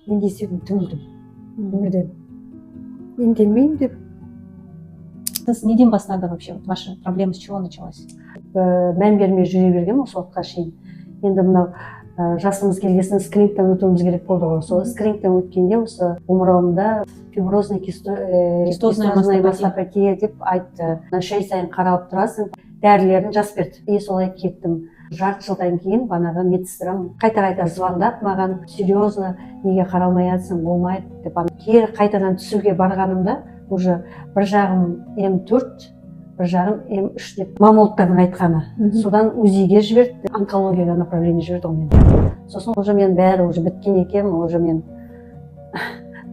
мен де сөйтіп түңілдім өмірден емделмеймін деп. Сіз неден бастады вообще? Ваша проблема с чего началась? Мән бермей жүре берген осы уақытқа шейін. Енді мынау жасымыз келгесін скринингтен өтуіміз керек болды ғой. Сол скринингтен өткенде осы омырауымда фиброзный кистозная мастопатия деп айтты. 6 айын қаралып тұрасың, дәрілерін жазып берді. И солай кеттім. Жарты жылдан кейін банағы медсестрам қайта звондап маған серьезно неге қаралмай жатсың, болмайды деп. Кері қайтадан түсуге барғанымда уже бір жағым М4, бір жағым М3 деп маммологтардың айтқаны. Содан УЗИге жіберді, онкологияға направление жіберді ғой мен. Сосын уже мен бәрі уже біткен екен, уже мен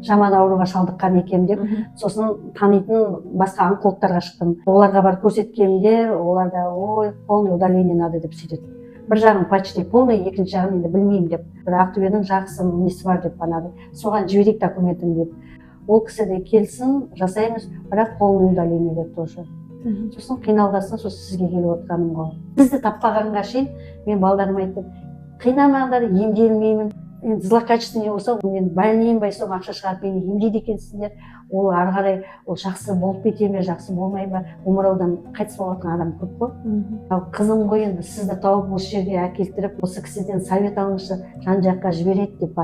жаман ауруға шалдыққан екем деп. Сосын танитын басқа онкологтарға шықтым. Оларға барып көрсеткенде, оларда ой, полный удаление надо деп сөйтеді. Бір жағым почти полный, екінші жағын енді білмеймін деп. Бір Ақтөбенің жақсы несі бар деп банады. Соған жіберейік документін деп. Ол кісі де келсін, жасаймыз, бірақ полный удаление деп тоже. Сосын қиналғасын, сосын сізге келіп отырғаным ғой. Бізді таппағанға шейін мен балдарыма айттым, қинамаңдар, емделмеймін. Злокачественный болса, мен больныймын, соң ақша шығарып мені емдейді екенсіңдер. Ол ары қарай ол жақсы болып кете ме, жақсы болмай ма, омыраудан қайтыс болатын адам көп қой. Қызым ғой енді сізді тауып осы жерге әкелтіріп, осы кісіден совет алыңызшы, жан жаққа жібереді деп.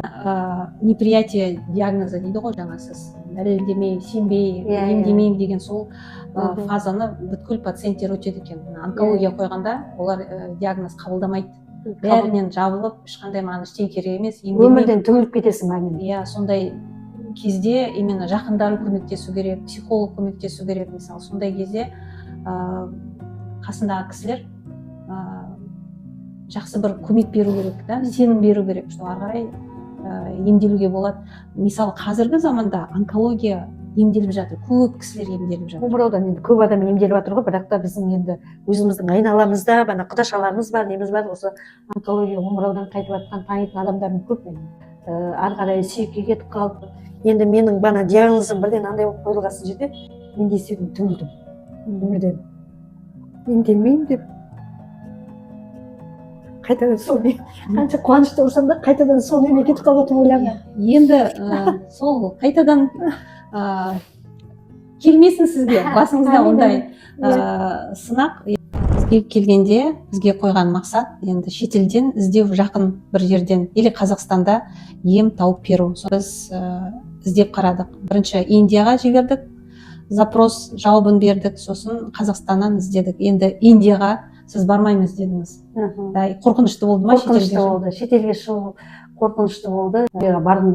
Неприятие диагноза дейді ғой жаңа сіз. Дәлелдемей, сенбей, емдемеймін деген сол фазаны бүткіл пациенттер өтеді екен. Онкология қойғанда олар диагноз қабылдамайды. Бәрінен жабылып, ешқандай маған ештеңе керек емес. Өмірден түңіліп кетесің маған. Иә, сондай кезде именно жақындары көмектесу керек, психолог көмектесу керек. Мысалы, сондай кезде қасындағы кісілер жақсы бір көмек беру керек, сенім беру керек, что ары қарай емделуге болады. Мысалы, қазіргі заманда онкология емделіп жатыр, көп кісілер емделіп жатыр. Омыраудан енді көп адам емделіп жатыр ғой, бірақ та біздің енді өзіміздің айналамызда бана құдашаларымыз бар, неміз бар, осы онкология омыраудан қайтып жатқан танитын адамдардың көп. Ары қарай сүйекке кетіп қалды. Енді менің бана диагнозым бірден андай болып қойылған жерде мен де сөйтіп түңілдім өмірден емделмеймін деп. Қайтадан сол қанша қуанышты болсам да қайтадан сол неге кетіп қалатын ойлаймын. Енді сол қайтадан келмесін сізге, басыңызда ондай сынақ. Бізге келгенде бізге қойған мақсат енді шетелден іздеу, жақын бір жерден или Қазақстанда ем тауып беру. Біз іздеп қарадық. Бірінші Индияға жібердік, запрос жауабын бердік, сосын Қазақстаннан іздедік. Енді Индияға сіз бармаймыз дедіңіз. Қорқынышты болды ма? Қорқынышты болды. Шетелге шығу қорқынышты болды. Барғым